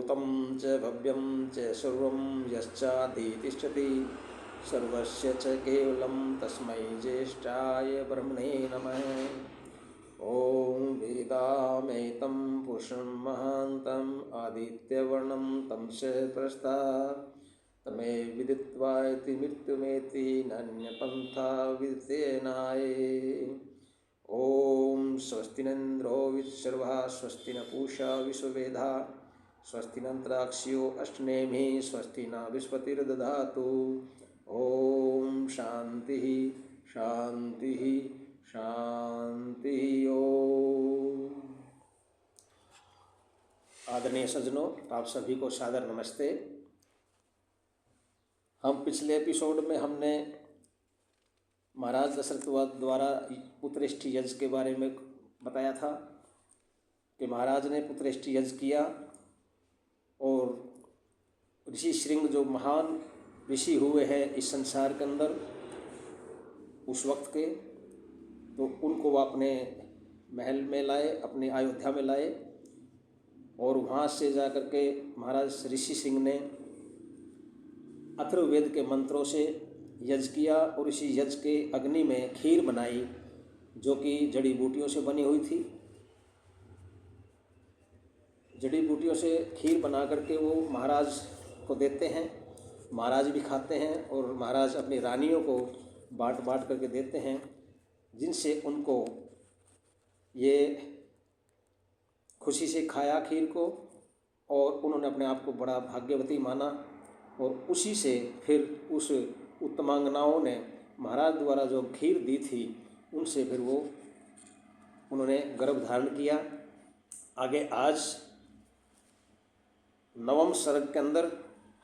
भूतं च भव्यं च सर्वं यश्चाति तिष्ठति सर्वस्य च केवलं तस्मै ज्येष्ठाय ब्रह्मणे नमः। ॐ वेदामेतं पुरुषं महान्तं आदित्यवर्णं तं च प्रस्ता तमे विदित्वा इति मृत्युमेति नान्यपन्था विद्येनाय। ॐ स्वस्ति न इन्द्रो विश्वः स्वस्ति न पूषा विश्ववेदा स्वस्ति नन्त्राक्षियो अष्टनेमिः स्वस्ति न बृहस्पतिर्दधातु। ओम शांति शांति शांति। ओम। आदरणीय सज्जनों, आप सभी को सादर नमस्ते। हम पिछले एपिसोड में हमने महाराज दशरथ द्वारा पुत्रेष्टि यज्ञ के बारे में बताया था कि महाराज ने पुत्रेष्टि यज्ञ किया और ऋषि श्रृंग जो महान ऋषि हुए हैं इस संसार के अंदर उस वक्त के, तो उनको वो अपने महल में लाए, अपनी अयोध्या में लाए और वहाँ से जा कर के महाराज ऋषि सिंह ने अथर्ववेद के मंत्रों से यज्ञ किया और इसी यज्ञ के अग्नि में खीर बनाई जो कि जड़ी बूटियों से बनी हुई थी। जड़ी बूटियों से खीर बना करके वो महाराज को देते हैं, महाराज भी खाते हैं और महाराज अपनी रानियों को बांट करके देते हैं, जिनसे उनको ये खुशी से खाया खीर को और उन्होंने अपने आप को बड़ा भाग्यवती माना और उसी से फिर उस उत्तमांगनाओं ने महाराज द्वारा जो खीर दी थी उनसे फिर वो उन्होंने गर्भ धारण किया। आगे आज 9वें सर्ग के अंदर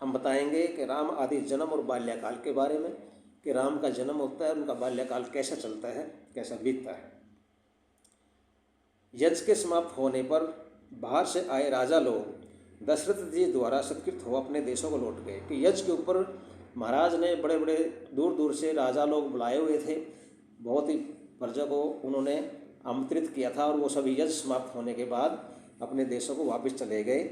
हम बताएंगे कि राम आदि जन्म और बाल्यकाल के बारे में, कि राम का जन्म होता है, उनका बाल्यकाल कैसा चलता है, कैसा बीतता है। यज्ञ के समाप्त होने पर बाहर से आए राजा लोग दशरथ जी द्वारा सत्कृत हो अपने देशों को लौट गए। कि यज्ञ के ऊपर महाराज ने बड़े बड़े दूर दूर से राजा लोग बुलाए हुए थे, बहुत ही प्रजा को उन्होंने आमंत्रित किया था और वो सभी यज्ञ समाप्त होने के बाद अपने देशों को वापस चले गए।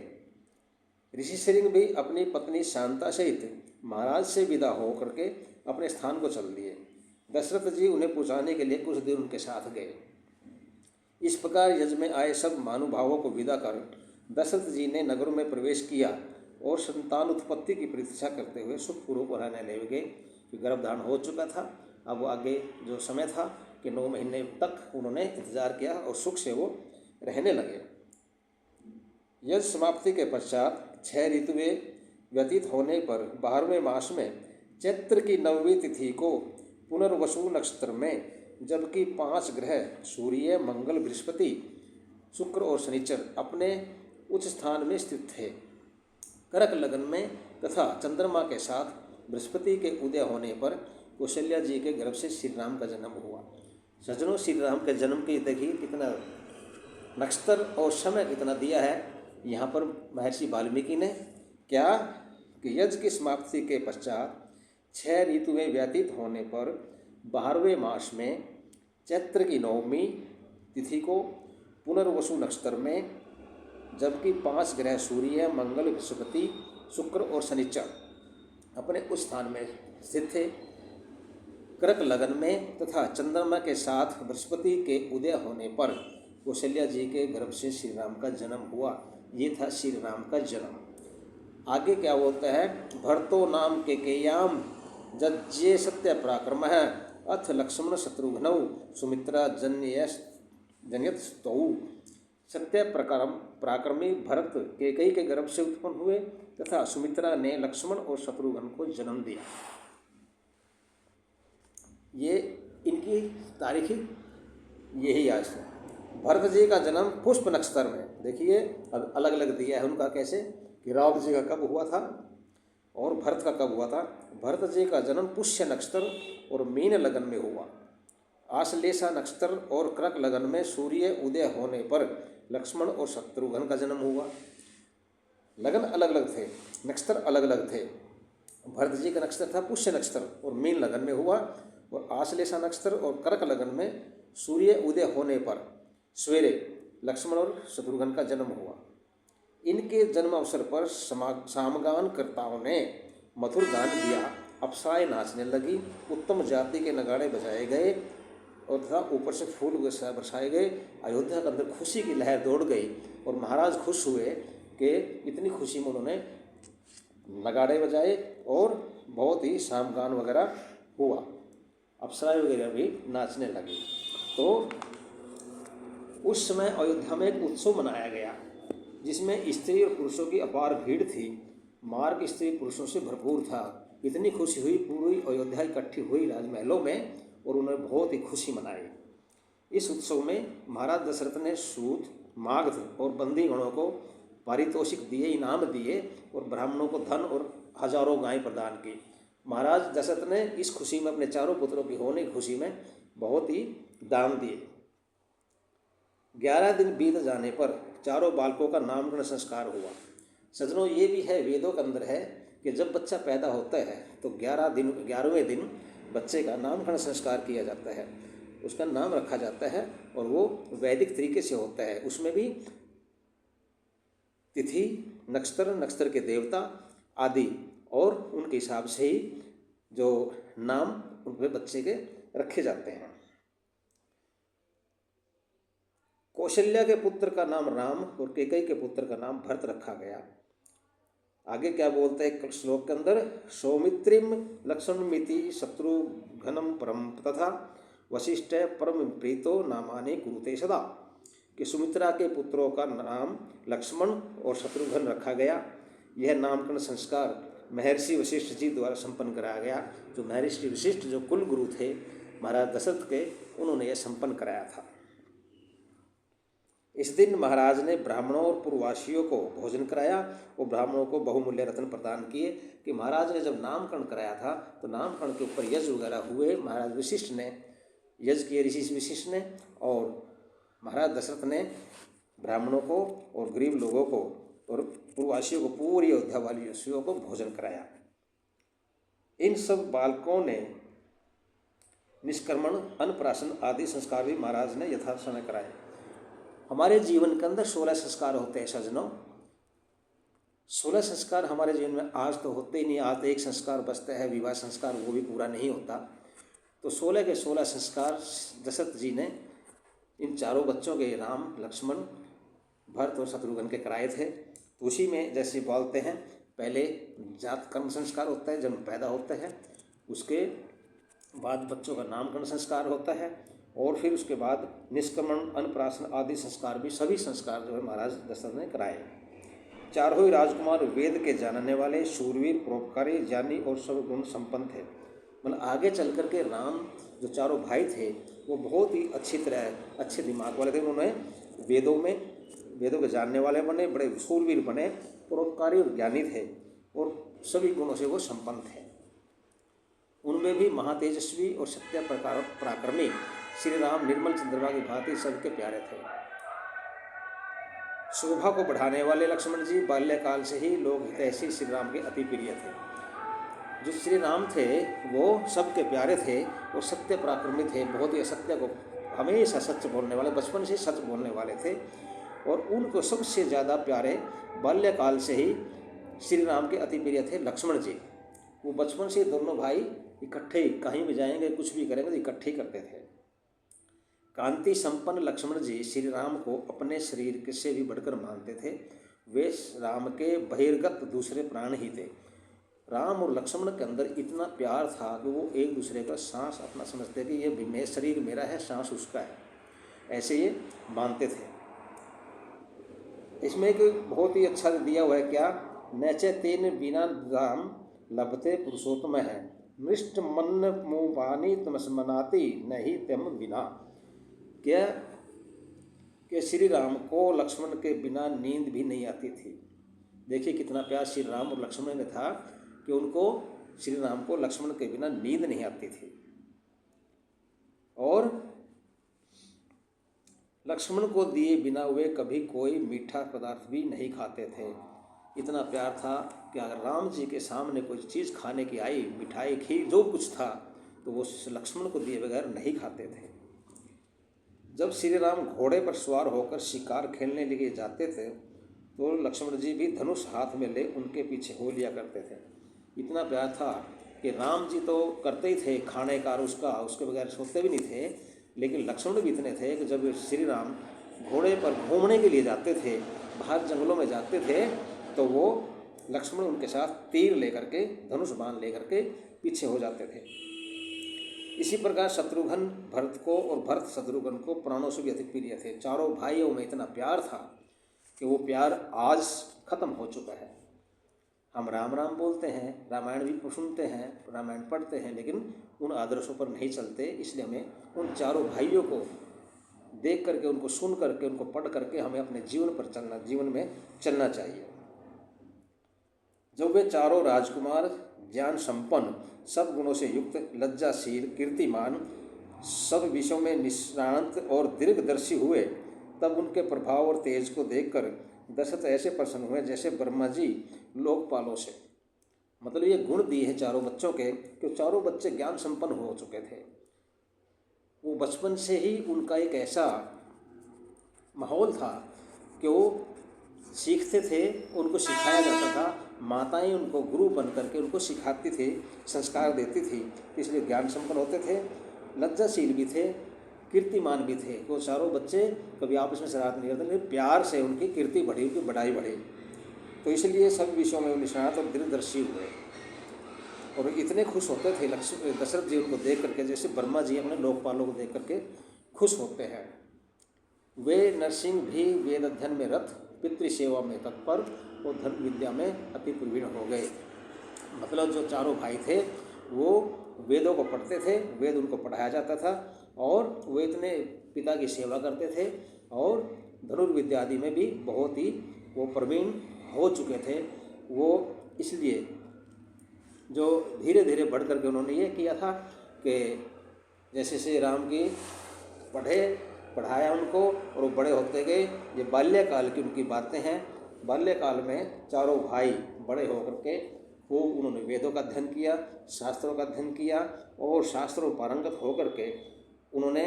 ऋषि श्रृंग भी अपनी पत्नी शांता सहित महाराज से विदा हो करके अपने स्थान को चल दिए। दशरथ जी उन्हें पहुँचाने के लिए कुछ देर उनके साथ गए। इस प्रकार यज्ञ में आए सब महानुभावों को विदा कर दशरथ जी ने नगर में प्रवेश किया और संतान उत्पत्ति की प्रतीक्षा करते हुए सुखपूर्वक रहने लगे गए। कि गर्भधारण हो चुका था, अब वो आगे जो समय था कि 9 महीने तक उन्होंने इंतजार किया और सुख से वो रहने लगे। यज्ञ समाप्ति के पश्चात 6 ऋतुएं व्यतीत होने पर 12वें मास में चैत्र की 9वीं तिथि को पुनर्वसु नक्षत्र में, जबकि 5 ग्रह सूर्य, मंगल, बृहस्पति, शुक्र और शनिचर अपने उच्च स्थान में स्थित थे। कर्क लग्न में तथा चंद्रमा के साथ बृहस्पति के उदय होने पर कौशल्या जी के गर्भ से श्री राम का जन्म हुआ। सज्जनों, श्री राम के जन्म की देखिए कितना नक्षत्र और समय कितना दिया है यहाँ पर महर्षि वाल्मीकि ने। क्या कि यज्ञ की समाप्ति के पश्चात 6 ऋतुएं व्यतीत होने पर 12वें मास में चैत्र की 9वीं तिथि को पुनर्वसु नक्षत्र में, जबकि 5 ग्रह सूर्य, मंगल, बृहस्पति, शुक्र और शनिचर अपने उस स्थान में स्थित थे। कर्क लग्न में तथा चंद्रमा के साथ बृहस्पति के उदय होने पर कौशल्या जी के गर्भ से श्री राम का जन्म हुआ। ये था श्री राम का जन्म। आगे क्या बोलता है, भरतो नाम के केयाम जज्जे सत्य पराक्रम है अथ लक्ष्मण शत्रुघ्नौ सुमित्रा जन्यत स्तौ। सत्य पराक्रमी भरत केकई के गर्भ से उत्पन्न हुए तथा सुमित्रा ने लक्ष्मण और शत्रुघ्न को जन्म दिया। ये इनकी तारीख यही आज है। भरत जी का जन्म पुष्प नक्षत्र में, देखिए अब अलग अलग दिया है उनका कैसे, कि राम जी का कब हुआ था और भरत का कब हुआ था। भरत जी का जन्म पुष्य नक्षत्र और मीन लगन में हुआ। आश्लेषा नक्षत्र और कर्क लगन में सूर्य उदय होने पर लक्ष्मण और शत्रुघ्न का जन्म हुआ। लगन अलग अलग थे, नक्षत्र अलग अलग थे। भरत जी का नक्षत्र था पुष्य नक्षत्र और मीन लगन में हुआ और आश्लेषा नक्षत्र और कर्क लगन में सूर्य उदय होने पर सवेरे लक्ष्मण और शत्रुघ्न का जन्म हुआ। इनके जन्म अवसर पर सामगानकर्ताओं ने मधुर गान दिया, अप्सराएं नाचने लगी, उत्तम जाति के नगाड़े बजाए गए और तथा ऊपर से फूल बरसाए गए। अयोध्या के अंदर खुशी की लहर दौड़ गई और महाराज खुश हुए कि इतनी खुशी में उन्होंने नगाड़े बजाए और बहुत ही सामगान वगैरह हुआ, अप्सराएं वगैरह भी नाचने लगी। तो उस समय अयोध्या में एक उत्सव मनाया गया जिसमें स्त्री और पुरुषों की अपार भीड़ थी। मार्ग स्त्री पुरुषों से भरपूर था। इतनी खुशी हुई, पूरी अयोध्या इकट्ठी हुई राजमहलों में और उन्होंने बहुत ही खुशी मनाई। इस उत्सव में महाराज दशरथ ने सूत, मागध और बंदीगणों को पारितोषिक दिए, इनाम दिए और ब्राह्मणों को धन और हजारों गायें प्रदान की। महाराज दशरथ ने इस खुशी में अपने चारों पुत्रों की होने की खुशी में बहुत ही दान दिए। 11 दिन बीत जाने पर चारों बालकों का नामकरण संस्कार हुआ। सज्जनों, ये भी है, वेदों के अंदर है कि जब बच्चा पैदा होता है तो 11वें दिन बच्चे का नामकरण संस्कार किया जाता है, उसका नाम रखा जाता है और वो वैदिक तरीके से होता है। उसमें भी तिथि, नक्षत्र के देवता आदि और उनके हिसाब से ही जो नाम उनके बच्चे के रखे जाते हैं। कौशल्या के पुत्र का नाम राम और कैकेयी के पुत्र का नाम भरत रखा गया। आगे क्या बोलते हैं श्लोक के अंदर, सौमित्रिम लक्ष्मणमिति शत्रुघ्नम परम तथा वशिष्ठ परम प्रीतो नामानि कुरुते सदा, कि सुमित्रा के पुत्रों का नाम लक्ष्मण और शत्रुघ्न रखा गया। यह नामकरण संस्कार महर्षि वशिष्ठ जी द्वारा संपन्न कराया गया। जो महर्षि वशिष्ठ जो कुल गुरु थे महाराज दशरथ के, उन्होंने यह संपन्न कराया था। इस दिन महाराज ने ब्राह्मणों और पूर्ववासियों को भोजन कराया और ब्राह्मणों को बहुमूल्य रत्न प्रदान किए। कि महाराज ने जब नामकरण कराया था तो नामकरण के ऊपर यज्ञ वगैरह हुए, महाराज वशिष्ठ ने यज्ञ किए, ऋषि वशिष्ठ ने, और महाराज दशरथ ने ब्राह्मणों को और गरीब लोगों को और पूर्ववासियों को, पूरी अयोध्या वासियों को भोजन कराया। इन सब बालकों ने निष्क्रमण, अन्नप्राशन आदि संस्कार भी महाराज ने यथासमय कराए। हमारे जीवन के अंदर 16 संस्कार होते हैं सज्जनों। 16 संस्कार हमारे जीवन में आज तो होते ही नहीं। आज एक संस्कार बचता है, विवाह संस्कार, वो भी पूरा नहीं होता। तो 16 के 16 संस्कार दशरथ जी ने इन चारों बच्चों के, राम, लक्ष्मण, भरत और शत्रुघ्न के कराए थे। तो उसी में जैसे बोलते हैं, पहले जात कर्म संस्कार होता है, जब पैदा होता है, उसके बाद बच्चों का नामकरण संस्कार होता है और फिर उसके बाद निष्क्रमण, अन्नप्राशन आदि संस्कार भी, सभी संस्कार जो है महाराज दशरथ ने कराए। चारों ही राजकुमार वेद के जानने वाले, शूरवीर, परोपकारी, ज्ञानी और सब गुण संपन्न थे। मतलब आगे चल कर के राम, जो चारों भाई थे, वो बहुत ही अच्छी तरह, अच्छे दिमाग वाले थे। उन्होंने वेदों के जानने वाले बने, बड़े शूरवीर बने, परोपकारी और ज्ञानी थे और सभी गुणों से वो संपन्न थे। उनमें भी महातेजस्वी और सत्य पराक्रमी श्री राम निर्मल चंद्रमा की भांति सबके प्यारे थे। शोभा को बढ़ाने वाले लक्ष्मण जी बाल्यकाल से ही लोक हितैषी श्री राम के अति प्रिय थे। जो श्री राम थे वो सबके प्यारे थे और सत्य पराक्रमी थे, बहुत ही असत्य को हमेशा सच बोलने वाले, बचपन से सच बोलने वाले थे। और उनको सबसे ज़्यादा प्यारे बाल्यकाल से ही श्री राम के अति प्रिय थे लक्ष्मण जी। वो बचपन से दोनों भाई इकट्ठे, कहीं भी जाएंगे, कुछ भी करेंगे तो इकट्ठे करते थे। कांति संपन्न लक्ष्मण जी श्री राम को अपने शरीर से भी बढ़कर मानते थे। वे राम के बहिर्गत दूसरे प्राण ही थे। राम और लक्ष्मण के अंदर इतना प्यार था कि वो एक दूसरे का सांस अपना समझते कि ये शरीर मेरा है, सांस उसका है, ऐसे ये मानते थे। इसमें एक बहुत ही अच्छा दिया हुआ है, क्या, नैचे तेन बिना राम लभते पुरुषोत्तम है, मृष्ट मन मुबानी तमस्मनाती नहीं तम बिना। क्या कि श्री राम को लक्ष्मण के बिना नींद भी नहीं आती थी। देखिए कितना प्यार श्री राम और लक्ष्मण में था कि उनको, श्री राम को लक्ष्मण के बिना नींद नहीं आती थी। और लक्ष्मण को दिए बिना वे कभी कोई मीठा पदार्थ भी नहीं खाते थे। इतना प्यार था कि अगर राम जी के सामने कोई चीज़ खाने की आई, मिठाई, खीर, जो कुछ था, तो वो लक्ष्मण को दिए बगैर नहीं खाते थे। जब श्री राम घोड़े पर सवार होकर शिकार खेलने लिए जाते थे तो लक्ष्मण जी भी धनुष हाथ में ले उनके पीछे हो लिया करते थे। इतना प्यार था कि राम जी तो करते ही थे खाने का और उसके बगैर सोते भी नहीं थे, लेकिन लक्ष्मण भी इतने थे कि जब श्री राम घोड़े पर घूमने के लिए जाते थे, बाहर जंगलों में जाते थे, तो वो लक्ष्मण उनके साथ तीर लेकर के, धनुष बाण लेकर के पीछे हो जाते थे। इसी प्रकार शत्रुघ्न भरत को और भरत शत्रुघ्न को प्राणों से भी अधिक प्रिय थे। चारों भाइयों में इतना प्यार था कि वो प्यार आज खत्म हो चुका है। हम राम राम बोलते हैं, रामायण भी सुनते हैं, रामायण पढ़ते हैं, लेकिन उन आदर्शों पर नहीं चलते। इसलिए हमें उन चारों भाइयों को देख करके, उनको सुन करके, उनको पढ़ करके हमें अपने जीवन में चलना चाहिए। जब वे चारों राजकुमार ज्ञान संपन्न, सब गुणों से युक्त, लज्जाशील, कीर्तिमान, सब विषयों में निष्णात और दीर्घदर्शी हुए, तब उनके प्रभाव और तेज को देखकर दशरथ ऐसे प्रसन्न हुए जैसे ब्रह्मा जी लोकपालों से। मतलब ये गुण दिए हैं चारों बच्चों के कि चारों बच्चे ज्ञान संपन्न हो चुके थे। वो बचपन से ही उनका एक ऐसा माहौल था कि वो सीखते थे, उनको सिखाया जाता था, माताएं उनको गुरु बन करके उनको सिखाती थी, संस्कार देती थी, इसलिए ज्ञान संपन्न होते थे, लज्जाशील भी थे, कीर्तिमान भी थे। वो चारों बच्चे कभी आपस में शरारत नहीं करते, लेकिन प्यार से उनकी कीर्ति बढ़ी, उनकी बढ़ाई बढ़ी। तो इसलिए सब विषयों में निष्णात और दीर्घदर्शी हुए और इतने खुश होते थे दशरथ जी उनको देख करके, जैसे ब्रह्मा जी अपने लोकपालों को देख करके खुश होते हैं। वे नरसिंह भी वेद अध्ययन में रत, पितृ सेवा में तत्पर और धर्म विद्या में अति प्रवीण हो गए। मतलब जो चारों भाई थे वो वेदों को पढ़ते थे, वेद उनको पढ़ाया जाता था और वे इतने पिता की सेवा करते थे और धनुर्विद्या आदि में भी बहुत ही वो प्रवीण हो चुके थे। वो इसलिए जो धीरे धीरे बढ़ करके उन्होंने ये किया था कि जैसे श्री राम की पढ़ाया उनको और वो बड़े होते गए। ये बाल्यकाल की उनकी बातें हैं। बाल्यकाल में चारों भाई बड़े होकर के वो उन्होंने वेदों का अध्ययन किया, शास्त्रों का अध्ययन किया और शास्त्रों पारंगत होकर के उन्होंने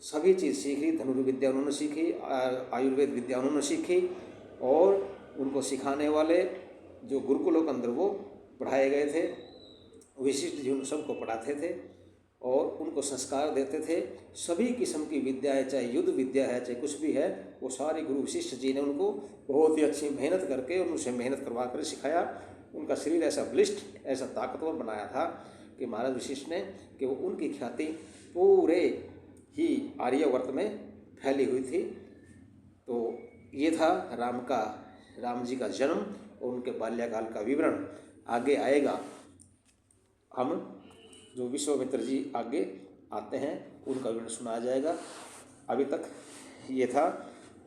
सभी चीज़ सीख ली। धनुर्विद्या उन्होंने सीखी, आयुर्वेद विद्या उन्होंने सीखी और उनको सिखाने वाले जो गुरुकुलों के अंदर वो पढ़ाए गए थे, विशिष्ट जी उन सबको पढ़ाते थे और उनको संस्कार देते थे। सभी किस्म की विद्या है, चाहे युद्ध विद्या है, चाहे कुछ भी है, वो सारी गुरु वशिष्ठ जी ने उनको बहुत ही अच्छी मेहनत करके उनसे मेहनत करवा कर सिखाया। उनका शरीर ऐसा बलिष्ठ, ऐसा ताकतवर बनाया था कि महाराज वशिष्ठ ने कि वो उनकी ख्याति पूरे ही आर्यावर्त में फैली हुई थी। तो ये था राम जी का जन्म और उनके बाल्यकाल का विवरण। आगे आएगा, हम जो विश्वामित्र जी आगे आते हैं उनका विवरण सुनाया जाएगा। अभी तक ये था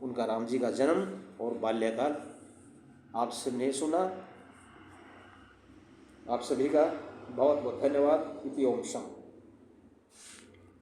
उनका राम जी का जन्म और बाल्यकाल। आप सबने सुना, आप सभी का बहुत बहुत धन्यवाद। इति ओम शम।